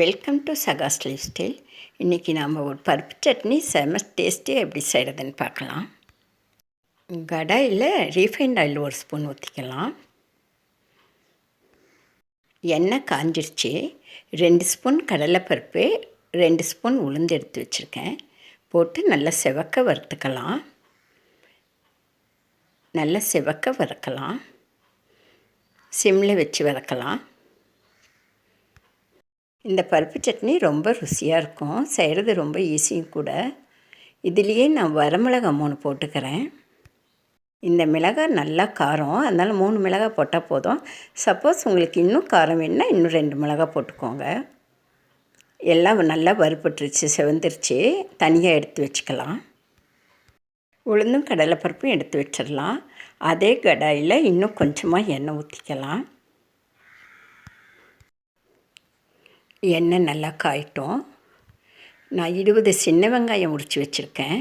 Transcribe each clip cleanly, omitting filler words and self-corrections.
Welcome to சகாஸ் lifestyle. இன்றைக்கி நாம் ஒரு பருப்பு சட்னி செம டேஸ்டியாக எப்படி செய்கிறதுன்னு பார்க்கலாம். கடாயில் ரீஃபைண்ட் ஆயில் ஒரு ஸ்பூன் ஊற்றிக்கலாம். எண்ணெய் காஞ்சிருச்சு. 2 ஸ்பூன் கடலைப்பருப்பு, 2 ஸ்பூன் உளுந்து எடுத்து வச்சுருக்கேன். போட்டு நல்லா செவக்க வறுத்துக்கலாம். நல்லா செவக்க வறுக்கலாம். சிம்மில் வச்சு வறுக்கலாம். இந்த பருப்பு சட்னி ரொம்ப ருசியாக இருக்கும். செய்கிறது ரொம்ப ஈஸியும் கூட. இதுலேயே நான் வரமிளகாய் 3 போட்டுக்கிறேன். இந்த மிளகாய் நல்லா காரம், அதனால் 3 மிளகாய் போட்டால் போதும். சப்போஸ் உங்களுக்கு இன்னும் காரம் வேணுன்னா இன்னும் 2 மிளகாய் போட்டுக்கோங்க. எல்லாம் நல்லா வறுபட்டுருச்சு, செவந்துருச்சு. தனியாக எடுத்து வச்சுக்கலாம். உளுந்தும் கடலைப்பருப்பும் எடுத்து வச்சிடலாம். அதே கடாயில் இன்னும் கொஞ்சமாக எண்ணெய் ஊற்றிக்கலாம். எண்ணெய் நல்லா காயட்டும். நான் 20 சின்ன வெங்காயம் உரித்து வச்சுருக்கேன்.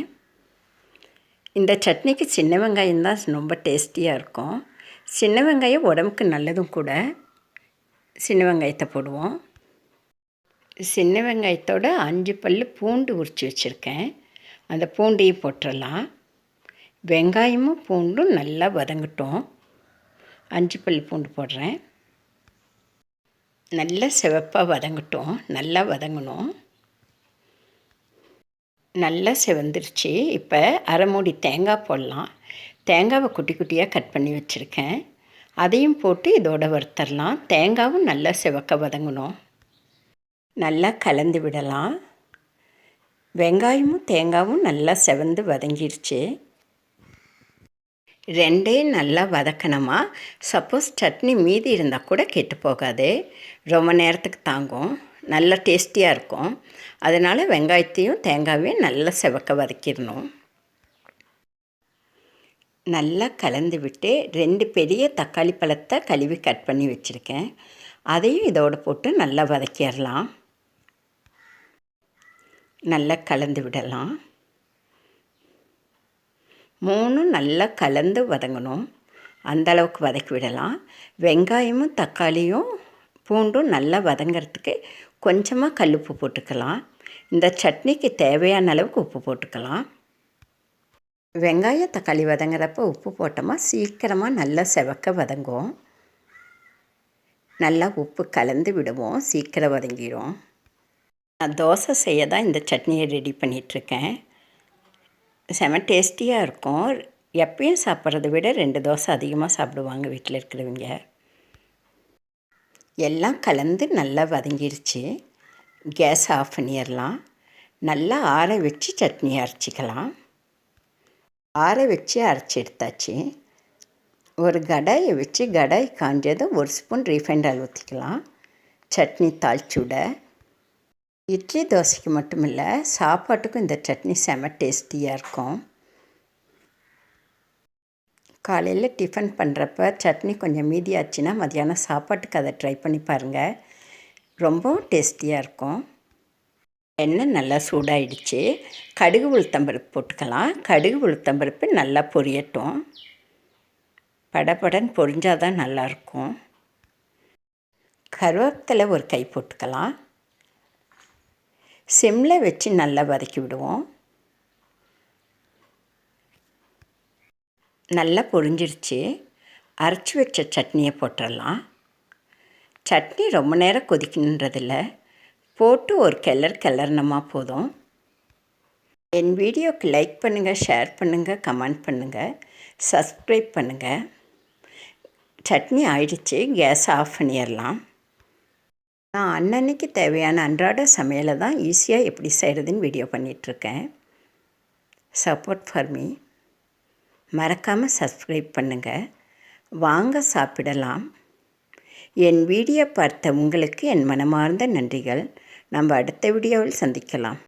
இந்த சட்னிக்கு சின்ன வெங்காயம் தான் ரொம்ப டேஸ்டியாக இருக்கும். சின்ன வெங்காயம் உடம்புக்கு நல்லதும் கூட. சின்ன வெங்காயத்தை போடுவோம். சின்ன வெங்காயத்தோட 5 பல் பூண்டு உரித்து வச்சுருக்கேன். அந்த பூண்டையும் போட்டுடலாம். வெங்காயமும் பூண்டும் நல்லா வதங்கட்டும். 5 பல் பூண்டு போடுறேன். நல்லா சிவப்பாக வதங்கட்டும். நல்லா வதங்கணும். நல்லா செவந்துருச்சு. இப்போ அரை மூடி தேங்காய் போடலாம். தேங்காவை குட்டி குட்டியாக கட் பண்ணி வச்சுருக்கேன். அதையும் போட்டு இதோட வறுத்தரலாம். தேங்காவும் நல்லா சிவக்க வதங்கணும். நல்லா கலந்து விடலாம். வெங்காயமும் தேங்காயும் நல்லா செவந்து வதங்கிருச்சு. 2 நல்லா வதக்கணுமா. சப்போஸ் சட்னி மீதி இருந்தால் கூட கெட்டு போகாது. ரொம்ப நேரத்துக்கு தாங்கும். நல்லா டேஸ்டியாக இருக்கும். அதனால் வெங்காயத்தையும் தேங்காயையும் நல்லா செவக்க வதக்கிடணும். நல்லா கலந்து விட்டு 2 பெரிய தக்காளி பழத்தை கழுவி கட் பண்ணி வச்சுருக்கேன். அதையும் இதோடு போட்டு நல்லா வதக்கிடலாம். நல்லா கலந்து விடலாம். 3 நல்லா கலந்து வதங்கணும். அந்தளவுக்கு வதக்கி விடலாம். வெங்காயமும் தக்காளியும் பூண்டும் நல்லா வதங்கிறதுக்கு கொஞ்சமாக கல்லுப்பு போட்டுக்கலாம். இந்த சட்னிக்கு தேவையான அளவுக்கு உப்பு போட்டுக்கலாம். வெங்காயம் தக்காளி வதங்குறப்போ உப்பு போட்டோமா சீக்கிரமாக நல்லா செவக்க வதங்கும். நல்லா உப்பு கலந்து விடுவோம். சீக்கிரம் வதங்கிடும். நான் தோசை செய்ய தான் இந்த சட்னியை ரெடி பண்ணிகிட்ருக்கேன். செம டேஸ்டியாக இருக்கும். எப்பயும் சாப்பிட்றத விட 2 தோசை அதிகமாக சாப்பிடுவாங்க வீட்டில் இருக்கிறவங்க. எல்லாம் கலந்து நல்லா வதங்கிருச்சு. கேஸ் ஆஃப் பண்ணிடலாம். நல்லா ஆற வச்சு சட்னி அரைச்சிக்கலாம். ஆற வச்சு அரைச்சி எடுத்தாச்சு. ஒரு கடாயை வச்சு கடாய் காஞ்சதும் 1 ஸ்பூன் ரீஃபைண்ட் ஆயில் ஊற்றிக்கலாம். சட்னி தாளிச்சுட. இட்லி தோசைக்கு மட்டும் இல்லை, சாப்பாட்டுக்கும் இந்த சட்னி செம டேஸ்டியாக இருக்கும். காலையில் டிஃபன் பண்ணுறப்ப சட்னி கொஞ்சம் மீதியாச்சுன்னா மதியானம் சாப்பாட்டுக்கு அதை ட்ரை பண்ணி பாருங்கள். ரொம்பவும் டேஸ்டியாக இருக்கும். எண்ணெய் நல்லா சூடாயிடுச்சு. கடுகு உளுத்தம்பருப்பு போட்டுக்கலாம். கடுகு உளுத்தம்பருப்பு நல்லா பொரியட்டும். படபடன்னு பொரிஞ்சால் தான் நல்லாயிருக்கும். கருவேப்பிலை ஒரு கை போட்டுக்கலாம். சிம்மில் வச்சு நல்லா வதக்கி விடுவோம். நல்லா பொரிஞ்சிருச்சு. அரைச்சி வச்ச சட்னியை போட்டுடலாம். சட்னி ரொம்ப நேரம் கொதிக்கணுன்றதில்ல. போட்டு ஒரு கிளறினமா போதும். என் வீடியோக்கு லைக் பண்ணுங்கள், ஷேர் பண்ணுங்கள், கமெண்ட் பண்ணுங்கள், சப்ஸ்கிரைப் பண்ணுங்கள். சட்னி ஆயிடுச்சு. கேஸ் ஆஃப் பண்ணிடலாம். நான் அன்னன்னைக்கு தேவையான அன்றாட சமையலை தான் ஈஸியாக எப்படி செய்கிறதுன்னு வீடியோ பண்ணிகிட்ருக்கேன். Support for me. மறக்காமல் சப்ஸ்கிரைப் பண்ணுங்கள். வாங்க சாப்பிடலாம். என் வீடியோ பார்த்த உங்களுக்கு என் மனமார்ந்த நன்றிகள். நம்ம அடுத்த வீடியோவில் சந்திக்கலாம்.